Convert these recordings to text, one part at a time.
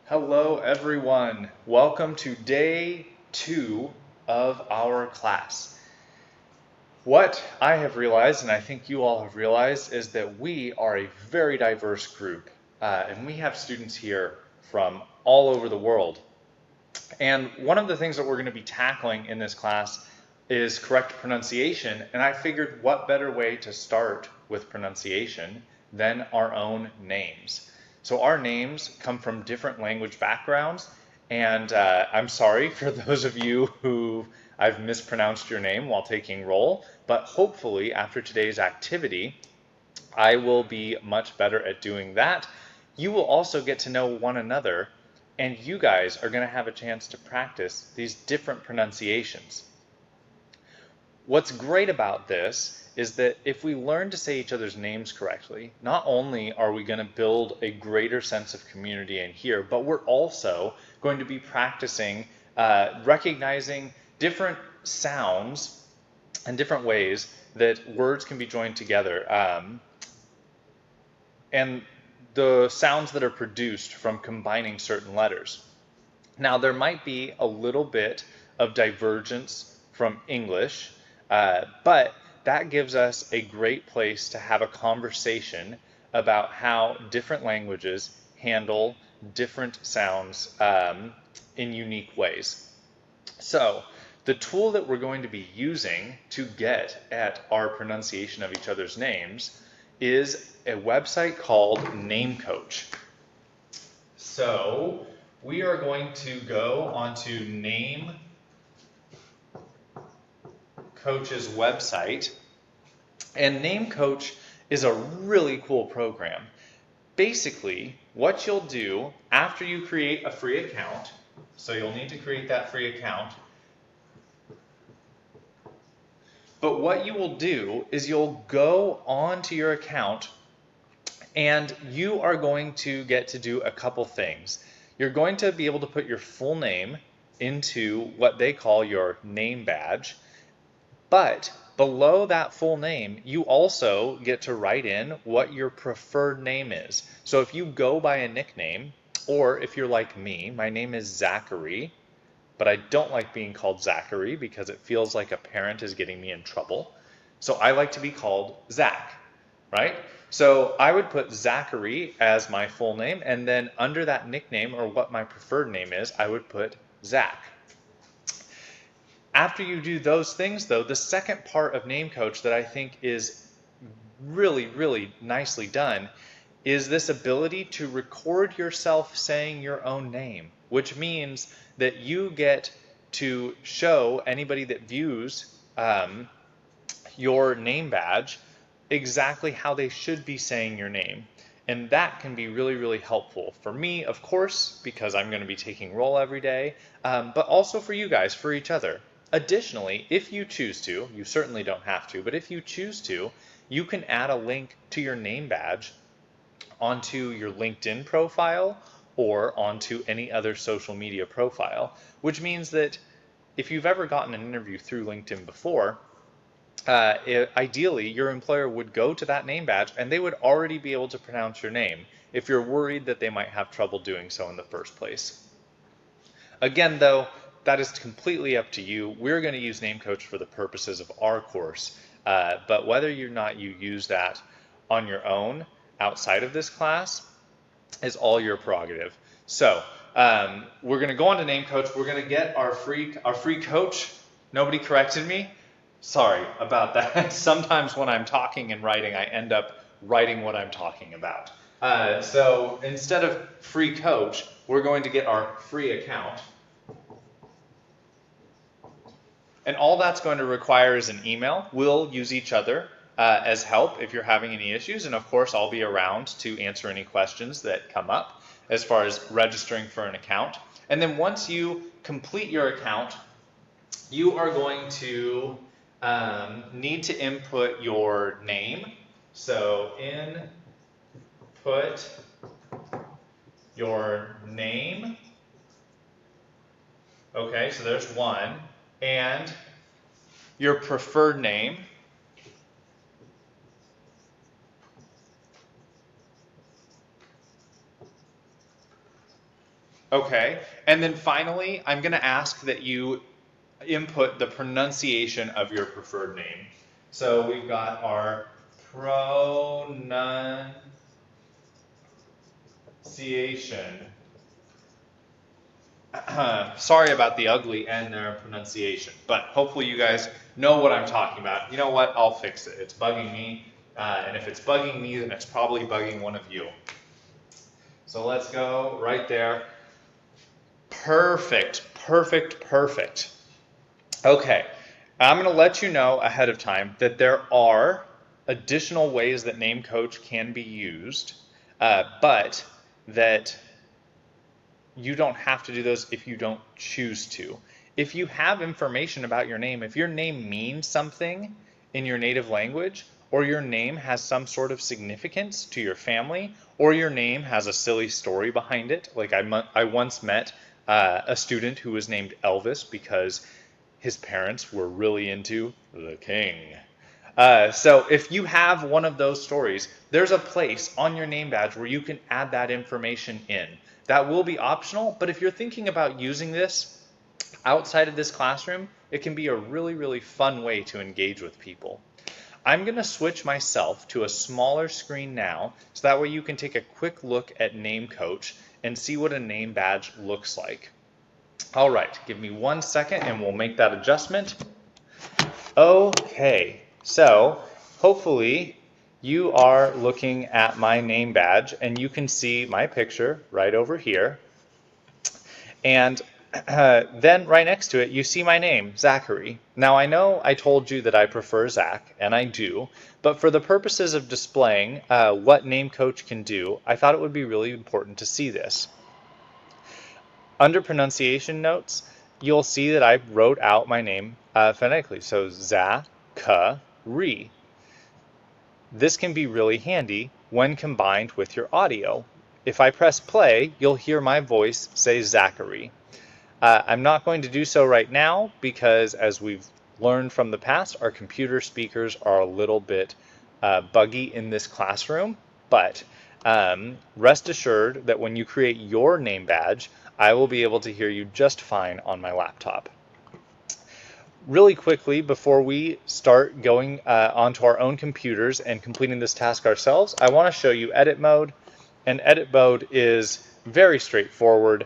Hello, everyone. Welcome to day 2 of our class. What I have realized, and I think you all have realized, is that we are a very diverse group, and we have students here from all over the world. And one of the things that we're going to be tackling in this class is correct pronunciation, and I figured what better way to start with pronunciation than our own names. So our names come from different language backgrounds, and I'm sorry for those of you who I've mispronounced your name while taking roll, but hopefully after today's activity, I will be much better at doing that. You will also get to know one another, and you guys are going to have a chance to practice these different pronunciations. What's great about this is that if we learn to say each other's names correctly, not only are we going to build a greater sense of community in here, but we're also going to be practicing recognizing different sounds and different ways that words can be joined together. And the sounds that are produced from combining certain letters. Now, there might be a little bit of divergence from English, but that gives us a great place to have a conversation about how different languages handle different sounds in unique ways. So, the tool that we're going to be using to get at our pronunciation of each other's names is a website called Name Coach. So we are going to go onto Name Coach's website, and Name Coach is a really cool program. Basically, what you'll do after you create a free account, so you'll need to create that free account, but what you will do is you'll go onto your account and you are going to get to do a couple things. You're going to be able to put your full name into what they call your name badge, but below that full name, you also get to write in what your preferred name is. So if you go by a nickname, or if you're like me, my name is Zachary, but I don't like being called Zachary because it feels like a parent is getting me in trouble. So I like to be called Zach, right? So I would put Zachary as my full name, and then under that nickname, or what my preferred name is, I would put Zach. After you do those things, though, the second part of Name Coach that I think is really, really nicely done is this ability to record yourself saying your own name, which means that you get to show anybody that views your name badge exactly how they should be saying your name. And that can be really, really helpful for me, of course, because I'm going to be taking roll every day, but also for you guys, for each other. Additionally, if you choose to, you certainly don't have to, but if you choose to, you can add a link to your name badge onto your LinkedIn profile or onto any other social media profile, which means that if you've ever gotten an interview through LinkedIn before, ideally your employer would go to that name badge and they would already be able to pronounce your name if you're worried that they might have trouble doing so in the first place. Again, though, that is completely up to you. We're going to use Name Coach for the purposes of our course, but whether or not you use that on your own outside of this class is all your prerogative. So we're going to go on to Name Coach. We're going to get our free coach. Nobody corrected me. Sorry about that. Sometimes when I'm talking and writing, I end up writing what I'm talking about. So instead of free coach, we're going to get our free account. And all that's going to require is an email. We'll use each other as help if you're having any issues. And of course, I'll be around to answer any questions that come up as far as registering for an account. And then once you complete your account, you are going to need to input your name. So input your name. Okay, so there's one. And your preferred name. Okay, and then finally, I'm going to ask that you input the pronunciation of your preferred name. So we've got our pronunciation. Sorry about the ugly N there pronunciation, but hopefully you guys know what I'm talking about. You know what? I'll fix it. It's bugging me, and if it's bugging me, then it's probably bugging one of you. So let's go right there. Perfect, perfect, perfect. Okay, I'm going to let you know ahead of time that there are additional ways that name coach can be used, but that you don't have to do those if you don't choose to. If you have information about your name, if your name means something in your native language, or your name has some sort of significance to your family, or your name has a silly story behind it, like I once met a student who was named Elvis because his parents were really into the king. So if you have one of those stories, there's a place on your name badge where you can add that information in. That will be optional, but if you're thinking about using this outside of this classroom, it can be a really, really fun way to engage with people. I'm going to switch myself to a smaller screen now, so that way you can take a quick look at Name Coach and see what a name badge looks like. All right, give me 1 second and we'll make that adjustment. Okay, so hopefully you are looking at my name badge and you can see my picture right over here. And then right next to it, you see my name, Zachary. Now I know I told you that I prefer Zach, and I do, but for the purposes of displaying what Name Coach can do, I thought it would be really important to see this. Under pronunciation notes, you'll see that I wrote out my name phonetically, so Za-ka-ri. This can be really handy when combined with your audio. If I press play, you'll hear my voice say Zachary. I'm not going to do so right now because, as we've learned from the past, our computer speakers are a little bit buggy in this classroom, but rest assured that when you create your name badge, I will be able to hear you just fine on my laptop. Really quickly, before we start going onto our own computers and completing this task ourselves, I want to show you edit mode. And edit mode is very straightforward.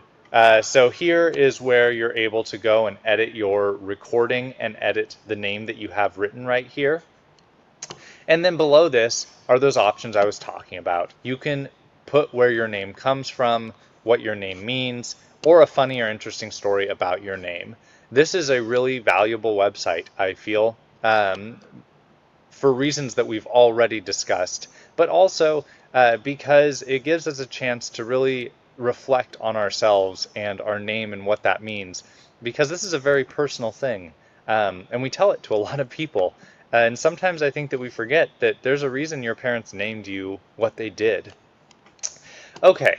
So here is where you're able to go and edit your recording and edit the name that you have written right here. And then below this are those options I was talking about. You can put where your name comes from, what your name means, or a funny or interesting story about your name. This is a really valuable website, I feel, for reasons that we've already discussed, but also because it gives us a chance to really reflect on ourselves and our name and what that means, because this is a very personal thing, and we tell it to a lot of people. And sometimes I think that we forget that there's a reason your parents named you what they did. Okay,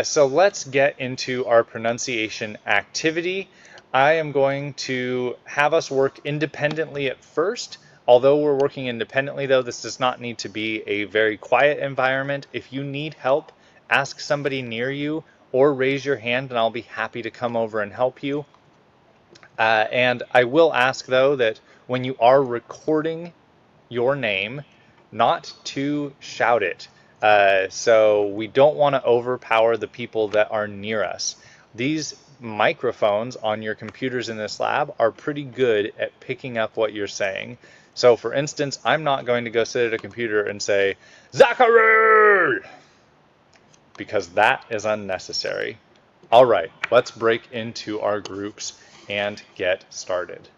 so let's get into our pronunciation activity. I am going to have us work independently at first. Although we're working independently, though, this does not need to be a very quiet environment. If you need help, ask somebody near you or raise your hand and I'll be happy to come over and help you. And I will ask, though, that when you are recording your name, not to shout it. So we don't want to overpower the people that are near us. These microphones on your computers in this lab are pretty good at picking up what you're saying. So for instance, I'm not going to go sit at a computer and say, Zachary! Because that is unnecessary. All right, let's break into our groups and get started.